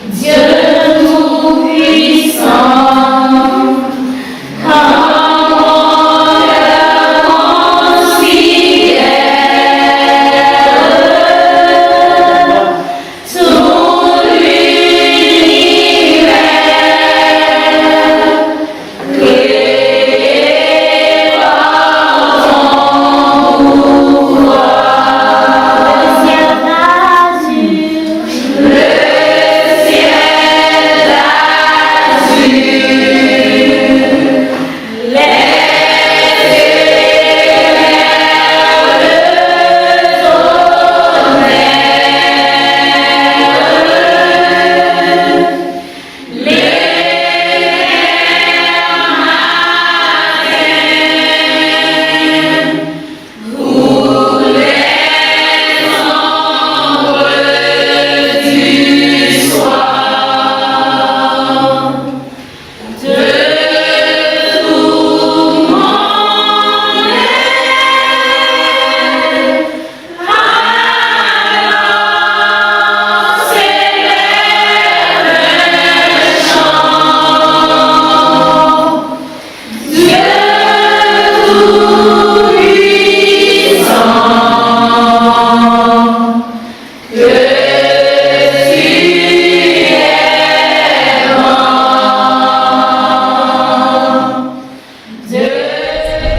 Dieu Tout-Puissant, comme on le considère, tout l'univers créé par ton pouvoir. Le ciel d'azur, le ciel d'azur, les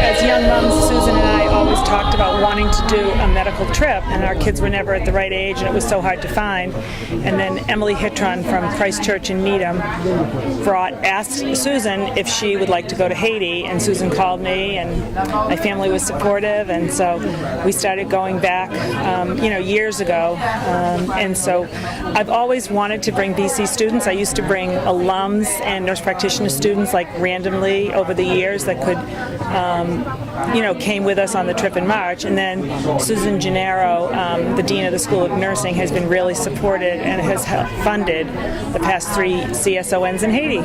As young moms, Susan and I always talked about wanting to do a medical trip, and our kids were never at the right age, and it was so hard to find. And then Emily Hitron from Christ Church in Needham asked Susan if she would like to go to Haiti, and Susan called me, and my family was supportive, and so we started going back, years ago. And so I've always wanted to bring BC students. I used to bring alums and nurse practitioner students like randomly over the years that could came with us on the trip in March, and then Susan Gennaro, the Dean of the School of Nursing, has been really supported and has funded the past 3 CSONs in Haiti.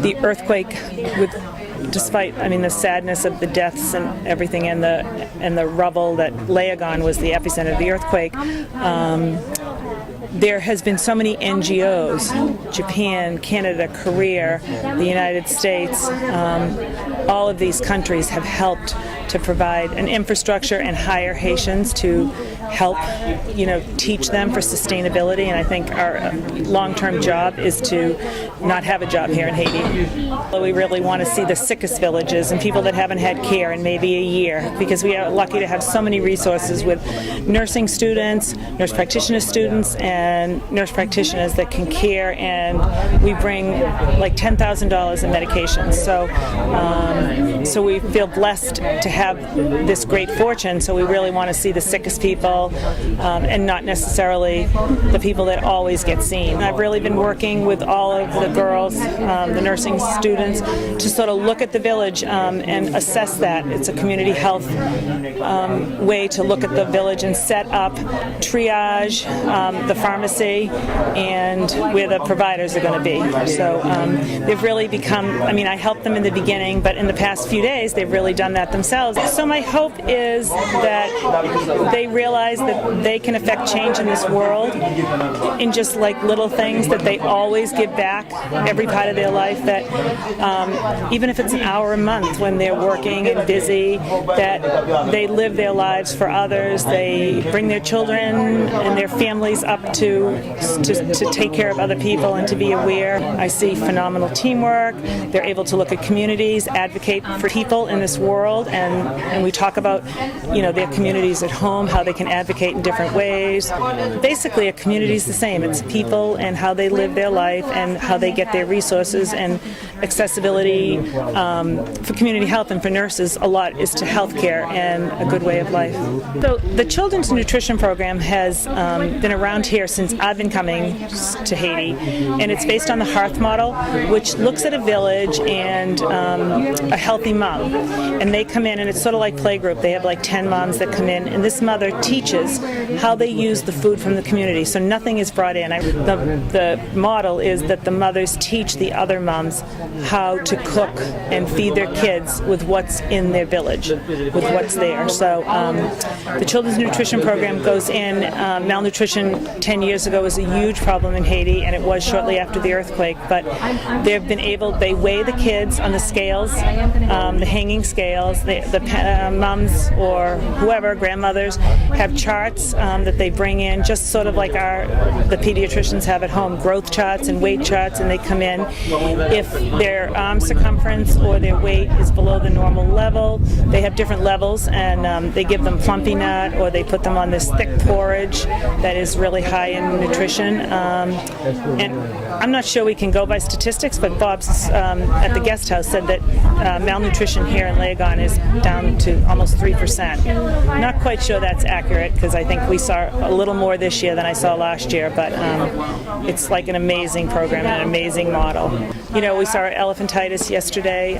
The earthquake, despite the sadness of the deaths and everything, and the rubble that Leogane was the epicenter of the earthquake, there has been so many NGOs, Japan, Canada, Korea, the United States, all of these countries have helped to provide an infrastructure and hire Haitians to help, teach them for sustainability. And I think our long-term job is to not have a job here in Haiti. We really want to see the sickest villages and people that haven't had care in maybe a year, because we are lucky to have so many resources with nursing students, nurse practitioner students, and nurse practitioners that can care, and we bring like $10,000 in medications. So we feel blessed to have this great fortune, so we really want to see the sickest people and not necessarily the people that always get seen. I've really been working with all of the girls, the nursing students, to sort of look at the village and assess that. It's a community health way to look at the village and set up triage, the pharmacy, and where the providers are going to be. So they've really become, I helped them in the beginning, but in the past few days they've really done that themselves. So my hope is that they realize that they can affect change in this world in just like little things, that they always give back every part of their life, that even if it's an hour a month when they're working and busy, that they live their lives for others. They bring their children and their families up to take care of other people and to be aware. I see phenomenal teamwork. They're able to look at communities, advocate for people in this world, and we talk about their communities at home, how they can advocate in different ways. Basically, a community is the same. It's people and how they live their life and how they get their resources, and accessibility for community health and for nurses. A lot is to healthcare and a good way of life. So the Children's Nutrition Program has been around here since I've been coming to Haiti, and it's based on the Hearth model, which looks at a village and a healthy mom, and they come in and and it's sort of like playgroup. They have like 10 moms that come in, and this mother teaches how they use the food from the community. So nothing is brought in. The model is that the mothers teach the other moms how to cook and feed their kids with what's in their village, with what's there. So the Children's Nutrition Program goes in. Malnutrition 10 years ago was a huge problem in Haiti, and it was shortly after the earthquake. But they've been able, they weigh the kids on the scales, the hanging scales. The moms or whoever, grandmothers, have charts that they bring in, just sort of like the pediatricians have at home, growth charts and weight charts, and they come in. If their arm circumference or their weight is below the normal level, they have different levels, and they give them plumpy nut, or they put them on this thick porridge that is really high in nutrition. And I'm not sure we can go by statistics, but Bob's at the guest house said that malnutrition here in Legon is down to almost 3%. Not quite sure that's accurate, because I think we saw a little more this year than I saw last year, but it's like an amazing program and an amazing model. You know, we saw elephantitis yesterday,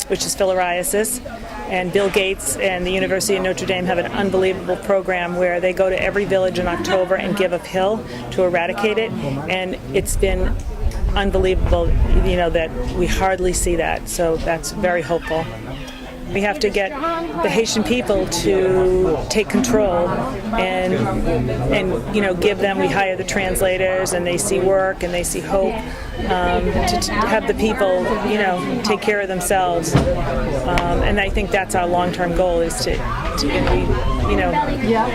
which is filariasis, and Bill Gates and the University of Notre Dame have an unbelievable program where they go to every village in October and give a pill to eradicate it, and it's been unbelievable, you know, that we hardly see that, so that's very hopeful. We have to get the Haitian people to take control and you know, give them, we hire the translators, and they see work and they see hope, to have the people, you know, take care of themselves. And I think that's our long-term goal, is to you know,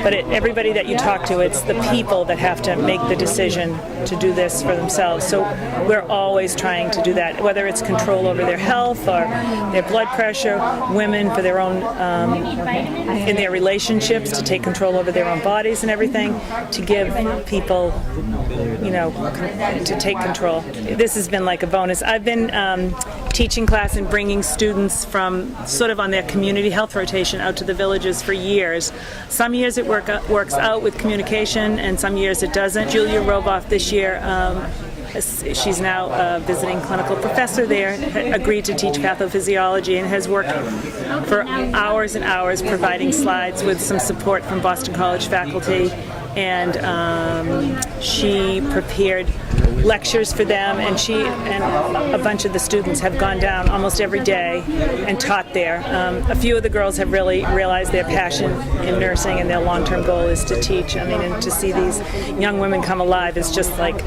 but everybody that you talk to, it's the people that have to make the decision to do this for themselves. So we're always trying to do that, whether it's control over their health or their blood pressure, women for their own, in their relationships, to take control over their own bodies and everything, to give people, you know, to take control. This has been like a bonus. I've been teaching class and bringing students from sort of on their community health rotation out to the villages for years. Some years it works out with communication, and some years it doesn't. Julia Roboff this year, she's now a visiting clinical professor there, agreed to teach pathophysiology, and has worked for hours and hours providing slides with some support from Boston College faculty, and she prepared lectures for them, and she and a bunch of the students have gone down almost every day and taught there. A few of the girls have really realized their passion in nursing, and their long-term goal is to teach. I mean, and to see these young women come alive is just like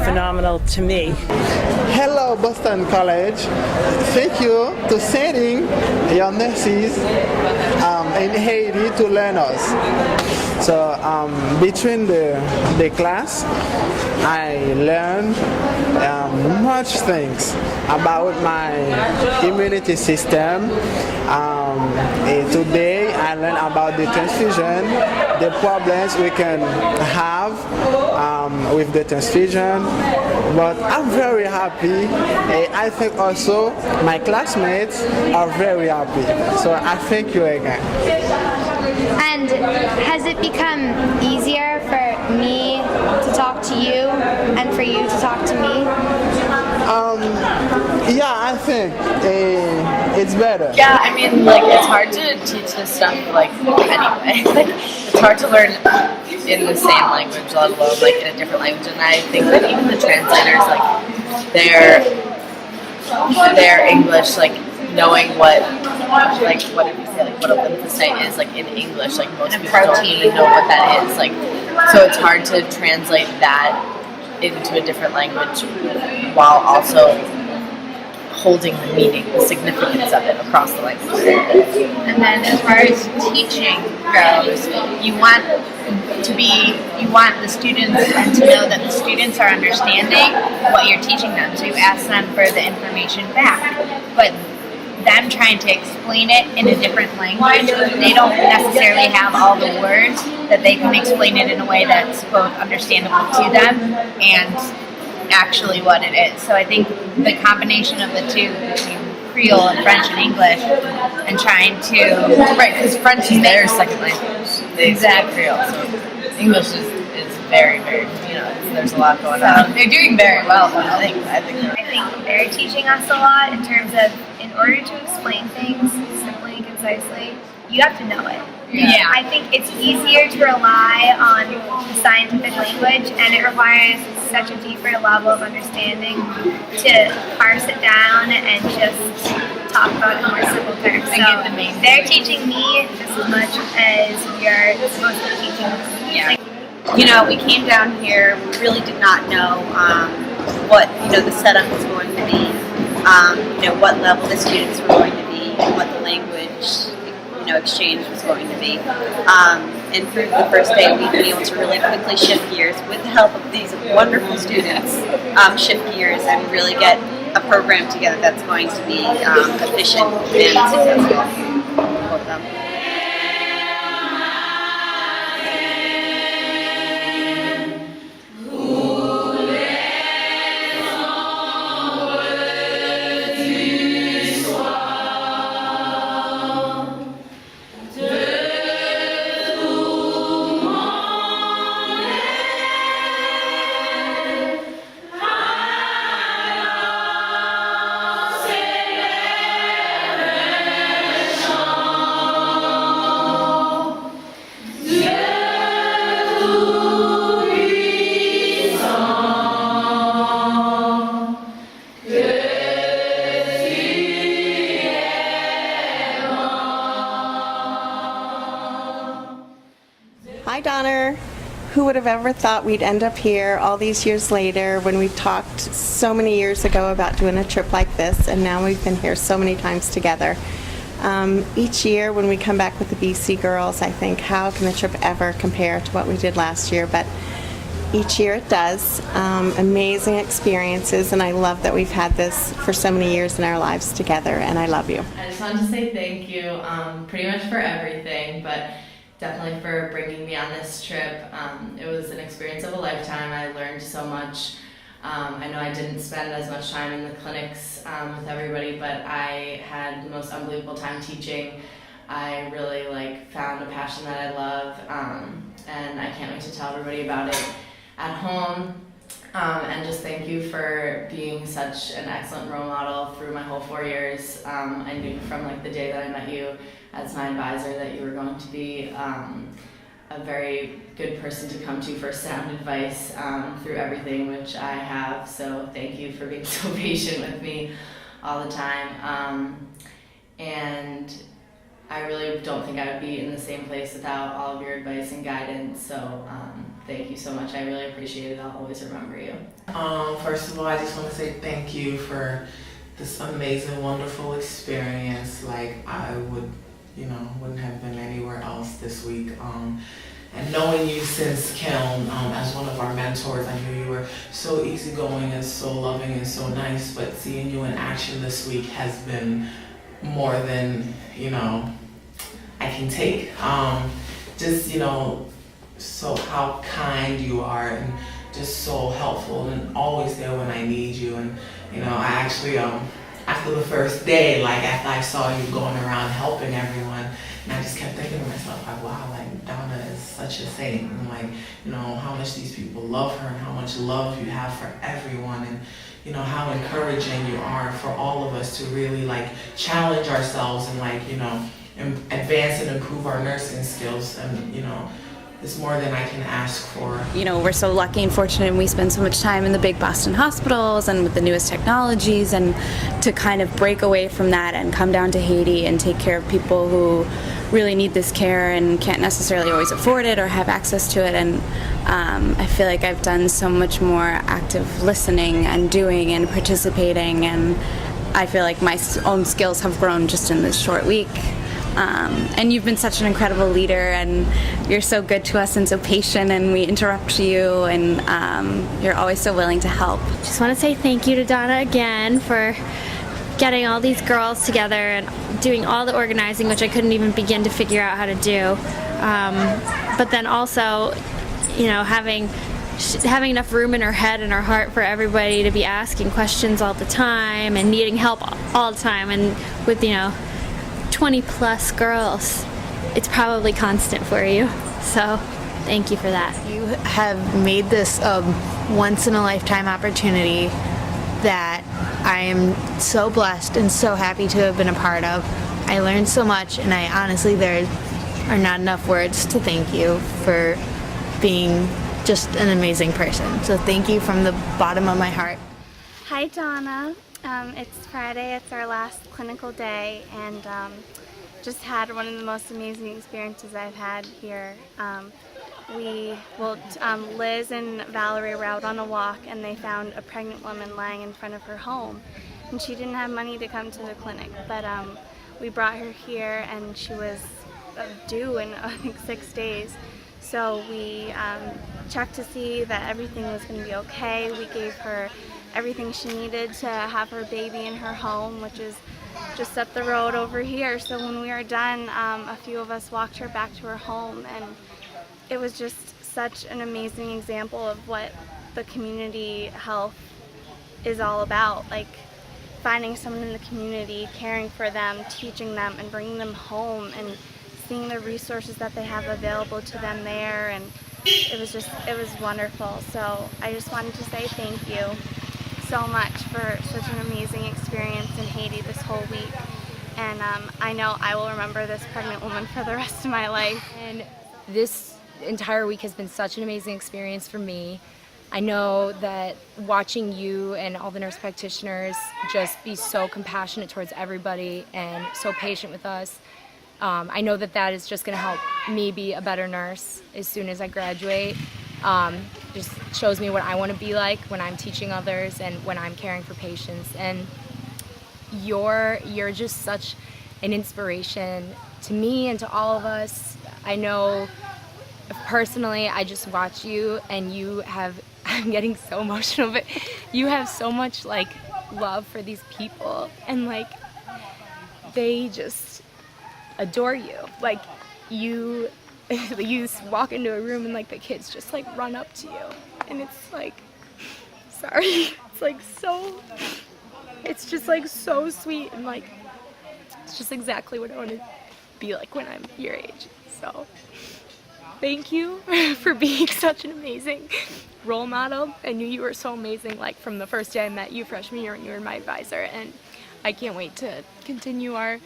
phenomenal to me. Hello, Boston College. Thank you to sending your nurses in Haiti to learn us. So between the class, I learned much things about my immunity system. Today I learned about the transfusion, the problems we can have with the transfusion. But I'm very happy. I think also my classmates are very happy. So I thank you again. And has it become easier for me to talk to you and for you to talk to me? Yeah, I think it's better. Yeah, I mean, like, it's hard to teach this stuff, like, anyway. Like, it's hard to learn in the same language, let alone, like, in a different language. And I think that even the translators, like, their English, like, knowing what did you say, like, what a lymphocyte is, like, in English, like, most people don't even know what that is, like, so it's hard to translate that into a different language while also holding the meaning, the significance of it across the language. And then as far as teaching goes, you want the students to know that the students are understanding what you're teaching them, so you ask them for the information back. But them trying to explain it in a different language, they don't necessarily have all the words that they can explain it in a way that's both understandable to them and actually what it is. So I think the combination of the two, between Creole and French and English, and trying to... Right, because French is their second language. Exactly. Creole, so English is very, very, you know, there's a lot going on. They're doing very well, though. I think they're teaching us a lot in terms of, in order to explain things simply and concisely, you have to know it. Yeah. I think it's easier to rely on the scientific language, and it requires such a deeper level of understanding to parse it down and just talk about it in more simple terms. I get the main they're teaching me just as much as you're supposed to be teaching them. Yeah. You know, we came down here, we really did not know what, the setup was going to be, what level the students were going to be, and what the language, exchange was going to be. And for the first day, we've been able to really quickly shift gears with the help of these wonderful students, shift gears and really get a program together that's going to be efficient and successful for them. Hi, Donner. Who would have ever thought we'd end up here all these years later when we talked so many years ago about doing a trip like this, and now we've been here so many times together. Each year when we come back with the BC girls, I think, how can the trip ever compare to what we did last year? But each year it does. Amazing experiences, and I love that we've had this for so many years in our lives together, and I love you. I just wanted to say thank you pretty much for everything, but definitely for bringing me on this trip. It was an experience of a lifetime. I learned so much. I know I didn't spend as much time in the clinics with everybody, but I had the most unbelievable time teaching. I really found a passion that I love, and I can't wait to tell everybody about it at home. And just thank you for being such an excellent role model through my whole 4 years. I knew from the day that I met you as my advisor that you were going to be a very good person to come to for sound advice through everything, which I have. So thank you for being so patient with me all the time. And I really don't think I would be in the same place without all of your advice and guidance. So thank you so much. I really appreciate it. I'll always remember you. First of all, I just want to say thank you for this amazing, wonderful experience. I wouldn't have been anywhere else this week. And knowing you since Connell as one of our mentors, I knew you were so easygoing and so loving and so nice, but seeing you in action this week has been more than, I can take. So how kind you are and just so helpful and always there when I need you. And, I actually, after the first day, after I saw you going around helping everyone, and I just kept thinking to myself, wow, Donna is such a saint, and how much these people love her and how much love you have for everyone, and how encouraging you are for all of us to really challenge ourselves and advance and improve our nursing skills, and it's more than I can ask for. We're so lucky and fortunate, and we spend so much time in the big Boston hospitals and with the newest technologies, and to kind of break away from that and come down to Haiti and take care of people who really need this care and can't necessarily always afford it or have access to it. And I feel like I've done so much more active listening and doing and participating, and I feel like my own skills have grown just in this short week. And you've been such an incredible leader, and you're so good to us and so patient, and we interrupt you, and you're always so willing to help. Just want to say thank you to Donna again for getting all these girls together and doing all the organizing, which I couldn't even begin to figure out how to do. But then also, having enough room in her head and her heart for everybody to be asking questions all the time and needing help all the time, and with 20 plus girls, it's probably constant for you. So thank you for that. You have made this a once in a lifetime opportunity that I am so blessed and so happy to have been a part of. I learned so much, and I honestly, there are not enough words to thank you for being just an amazing person. So thank you from the bottom of my heart. Hi Donna, it's Friday, it's our last clinical day, and just had one of the most amazing experiences I've had here. Liz and Valerie were out on a walk and they found a pregnant woman lying in front of her home, and she didn't have money to come to the clinic, but we brought her here and she was due in I think 6 days. So we checked to see that everything was going to be okay. We gave her everything she needed to have her baby in her home, which is just up the road over here. So when we were done, a few of us walked her back to her home, and it was just such an amazing example of what the community health is all about. Like finding someone in the community, caring for them, teaching them, and bringing them home, and seeing the resources that they have available to them there, and it was wonderful. So I just wanted to say thank you so much for such an amazing experience in Haiti this whole week, and I know I will remember this pregnant woman for the rest of my life. And this entire week has been such an amazing experience for me. I know that watching you and all the nurse practitioners just be so compassionate towards everybody and so patient with us, I know that that is just going to help me be a better nurse as soon as I graduate. Just shows me what I want to be like when I'm teaching others and when I'm caring for patients. And you're just such an inspiration to me and to all of us. I know personally, I just watch you and you have, I'm getting so emotional, but you have so much like love for these people, and like they just adore you. Like you walk into a room and like the kids just like run up to you, and it's like, sorry, it's like so, it's just like so sweet, and like it's just exactly what I want to be like when I'm your age. So thank you for being such an amazing role model. I knew you were so amazing like from the first day I met you freshman year when you were my advisor, and I can't wait to continue our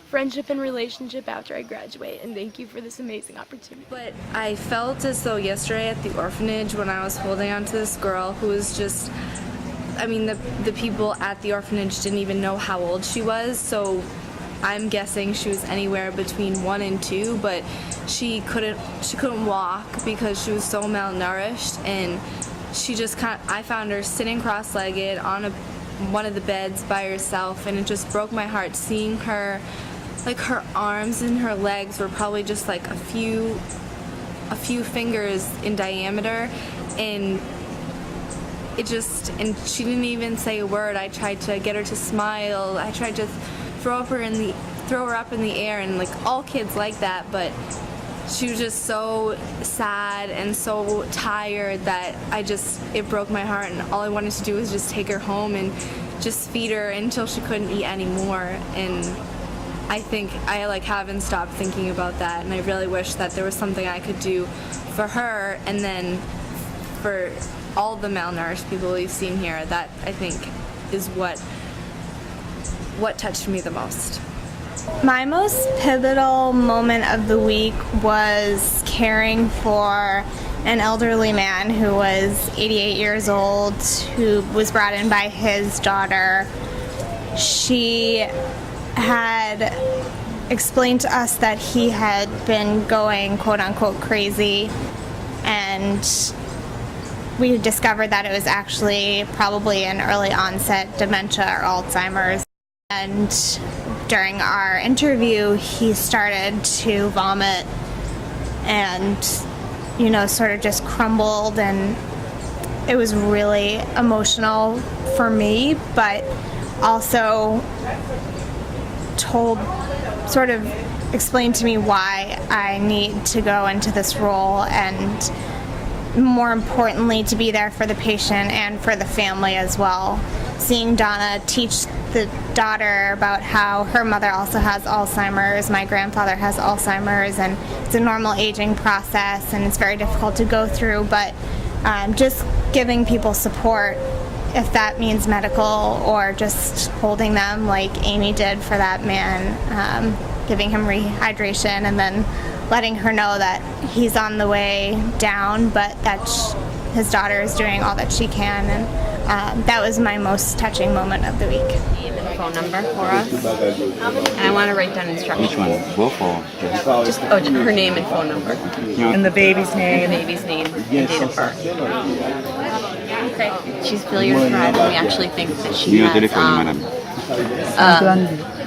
friendship and relationship after I graduate, and thank you for this amazing opportunity. But I felt as though yesterday at the orphanage when I was holding on to this girl who was just, I mean, the people at the orphanage didn't even know how old she was, so I'm guessing she was anywhere between 1 and 2, but she couldn't walk because she was so malnourished, and she just I found her sitting cross-legged on one of the beds by herself, and it just broke my heart seeing her. Like her arms and her legs were probably just like a few fingers in diameter, and she didn't even say a word. I tried to get her to smile. I tried to throw her up in the air, and like all kids like that, but she was just so sad and so tired that it broke my heart, and all I wanted to do was just take her home and just feed her until she couldn't eat anymore. And I think I like haven't stopped thinking about that, and I really wish that there was something I could do for her and then for all the malnourished people we've seen here. That I think is what touched me the most. My most pivotal moment of the week was caring for an elderly man who was 88 years old, who was brought in by his daughter. She had explained to us that he had been going quote-unquote crazy, and we discovered that it was actually probably an early onset dementia or Alzheimer's. And during our interview, he started to vomit and, sort of just crumbled, and it was really emotional for me, but also explained to me why I need to go into this role, and more importantly, to be there for the patient and for the family as well. Seeing Donna teach the daughter about how her mother also has Alzheimer's, my grandfather has Alzheimer's, and it's a normal aging process and it's very difficult to go through, but just giving people support if that means medical or just holding them like Amy did for that man, giving him rehydration and then letting her know that he's on the way down, but that his daughter is doing all that she can, and that was my most touching moment of the week. Phone number for us, and I want to write down instructions. Which one? Both or Just her name and phone number. And the baby's name. The baby's name and date of birth. Okay. She's failure to thrive, and we actually think that she has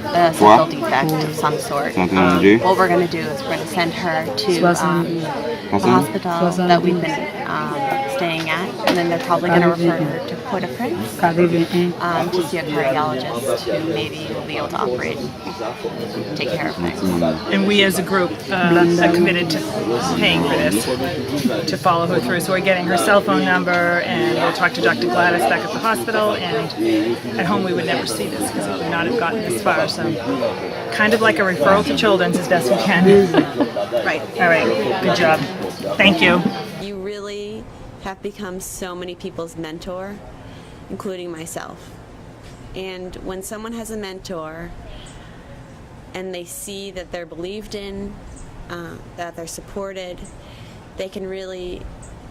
a central defect of some sort. What we're going to do is we're going to send her to the hospital that we've been staying at, and then they're probably going to refer her to Port-au-Prince to see a cardiologist who maybe will be able to operate and take care of things. And we as a group are committed to paying for this, to follow her through. So we're getting her cell phone number, and we'll talk to Dr. Gladys back at the hospital, and at home we would never see this because we would not have gotten this far. So kind of like a referral to Children's as best we can. Right. All right, good job. Thank you. You really have become so many people's mentor, including myself. And when someone has a mentor and they see that they're believed in, that they're supported, they can really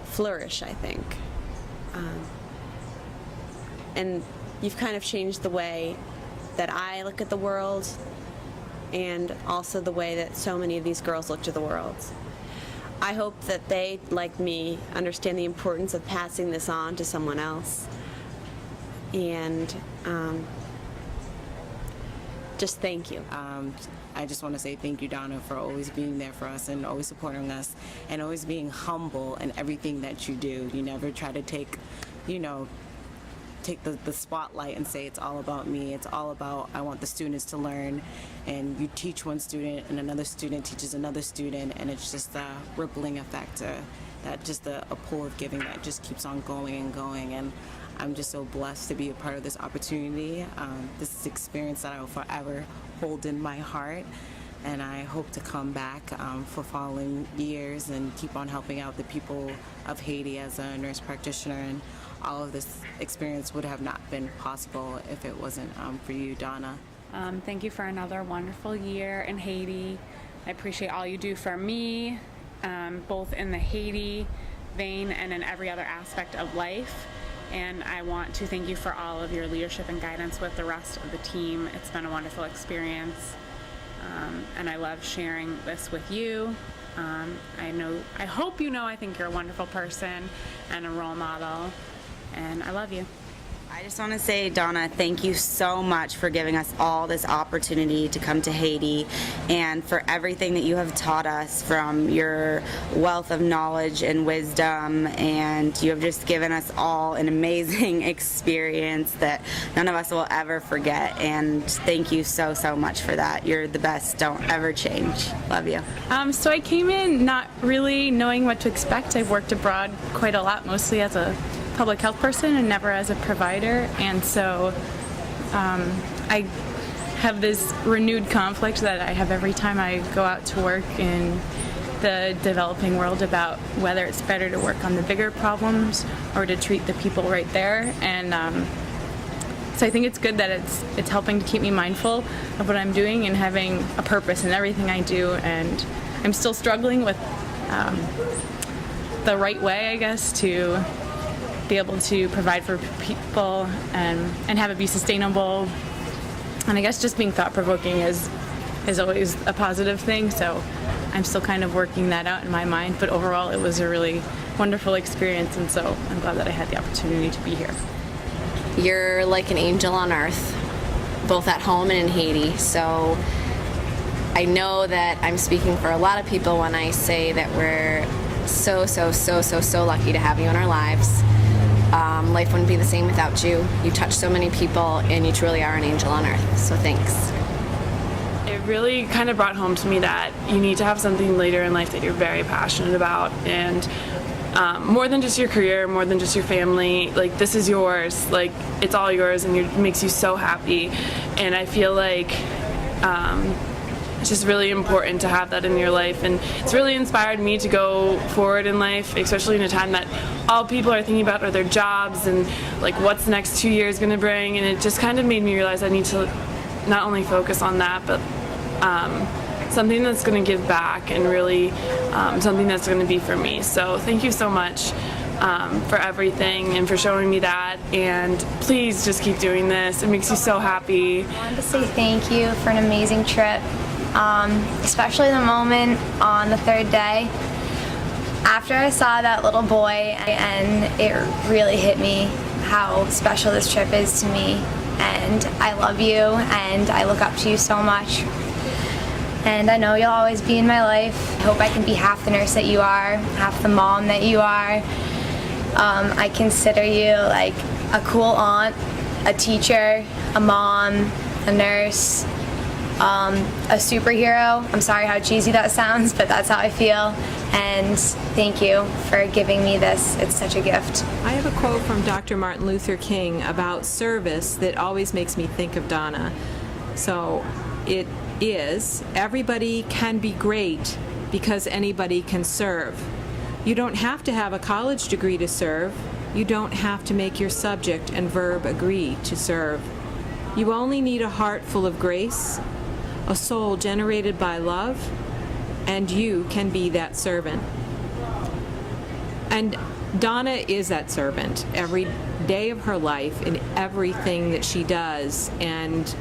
flourish, I think. And you've kind of changed the way that I look at the world, and also the way that so many of these girls look to the world. I hope that they, like me, understand the importance of passing this on to someone else. And just thank you. I just want to say thank you, Donna, for always being there for us and always supporting us and always being humble in everything that you do. You never try to take the spotlight and say it's all about me. It's all about I want the students to learn, and you teach one student and another student teaches another student, and it's just a rippling effect, that just a pool of giving that just keeps on going and going. And I'm just so blessed to be a part of this opportunity. This is an experience that I will forever hold in my heart, and I hope to come back for following years and keep on helping out the people of Haiti as a nurse practitioner. And all of this experience would have not been possible if it wasn't for you, Donna. Thank you for another wonderful year in Haiti. I appreciate all you do for me, both in the Haiti vein and in every other aspect of life. And I want to thank you for all of your leadership and guidance with the rest of the team. It's been a wonderful experience, and I love sharing this with you. I hope you know I think you're a wonderful person and a role model, and I love you. I just want to say, Donna, thank you so much for giving us all this opportunity to come to Haiti, and for everything that you have taught us, from your wealth of knowledge and wisdom, and you have just given us all an amazing experience that none of us will ever forget. And thank you so, so much for that. You're the best. Don't ever change. Love you. So I came in not really knowing what to expect. I've worked abroad quite a lot, mostly as a public health person and never as a provider, and so I have this renewed conflict that I have every time I go out to work in the developing world about whether it's better to work on the bigger problems or to treat the people right there. And so I think it's good that it's helping to keep me mindful of what I'm doing and having a purpose in everything I do. And I'm still struggling with the right way, I guess, to be able to provide for people and have it be sustainable. And I guess just being thought-provoking is always a positive thing, so I'm still kind of working that out in my mind. But overall, it was a really wonderful experience, and so I'm glad that I had the opportunity to be here. You're like an angel on earth, both at home and in Haiti. So I know that I'm speaking for a lot of people when I say that we're so lucky to have you in our lives. Life wouldn't be the same without you. You touch so many people, and you truly are an angel on earth. So thanks. It really kind of brought home to me that you need to have something later in life that you're very passionate about, and more than just your career, more than just your family. Like, this is yours. Like, it's all yours, and it makes you so happy. And I feel like it's just really important to have that in your life, and it's really inspired me to go forward in life, especially in a time that all people are thinking about are their jobs and like what's the next 2 years going to bring, and it just kind of made me realize I need to not only focus on that, but something that's going to give back and really something that's going to be for me. So thank you so much for everything and for showing me that, and please just keep doing this. It makes you so happy. I wanted to say thank you for an amazing trip, especially the moment on the third day after I saw that little boy, and it really hit me how special this trip is to me, and I love you and I look up to you so much, and I know you'll always be in my life. I hope I can be half the nurse that you are, half the mom that you are. I consider you like a cool aunt, a teacher, a mom, a nurse, a superhero. I'm sorry how cheesy that sounds, but that's how I feel. And thank you for giving me this. It's such a gift. I have a quote from Dr. Martin Luther King about service that always makes me think of Donna. So it is, everybody can be great because anybody can serve. You don't have to have a college degree to serve. You don't have to make your subject and verb agree to serve. You only need a heart full of grace, a soul generated by love, and you can be that servant. And Donna is that servant every day of her life in everything that she does, and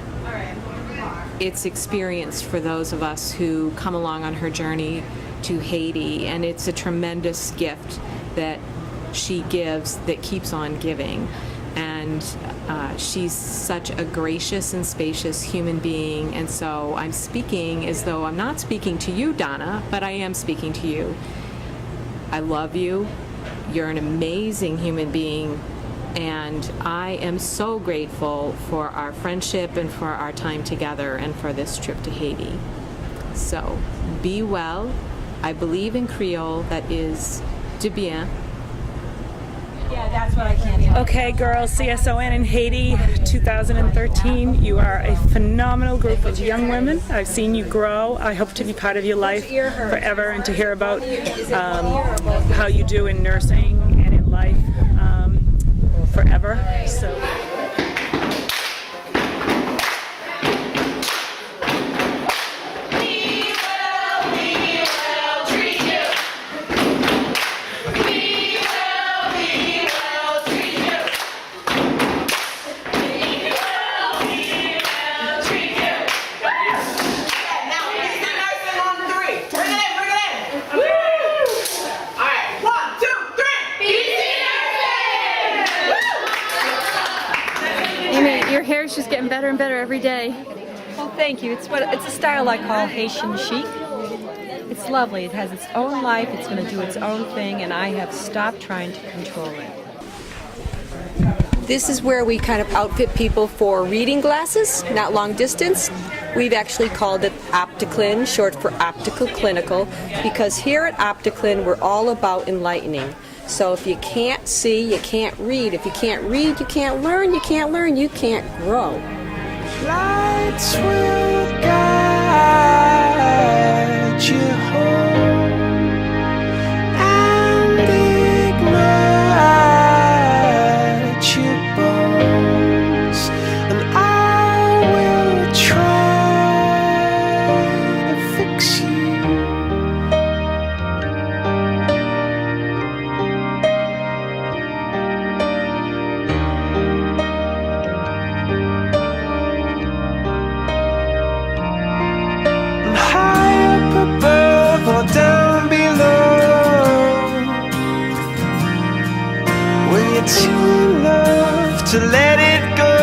it's experienced for those of us who come along on her journey to Haiti, and it's a tremendous gift that she gives that keeps on giving. And she's such a gracious and spacious human being, and so I'm speaking as though I'm not speaking to you, Donna, but I am speaking to you. I love you. You're an amazing human being, and I am so grateful for our friendship and for our time together and for this trip to Haiti. So be well. I believe in Creole, that is de bien. Yeah, that's what I can. Okay, girls, CSON in Haiti 2013. You are a phenomenal group of young women. I've seen you grow. I hope to be part of your life forever and to hear about how you do in nursing and in life forever. So. Your hair is just getting better and better every day. Well, thank you. It's a style I call Haitian chic. It's lovely. It has its own life. It's going to do its own thing, and I have stopped trying to control it. This is where we kind of outfit people for reading glasses, not long distance. We've actually called it OptiClin, short for Optical Clinical, because here at OptiClin we're all about enlightening. So if you can't see, you can't read. If you can't read, you can't learn. You can't learn, you can't grow. Lights will guide you home and ignite your bones, and I will try to fix you. Down below, when you're too in love to let it go.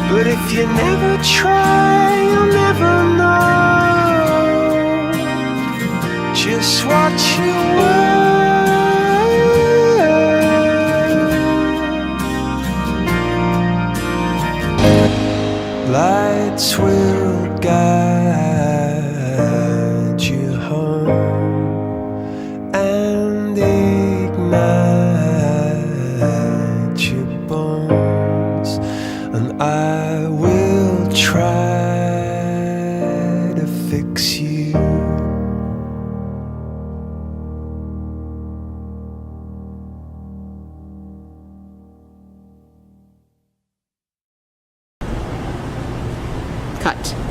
But if you never try, you'll never know just what you were. Lights will guide you home and ignite your bones, and I will try fix you. Cut.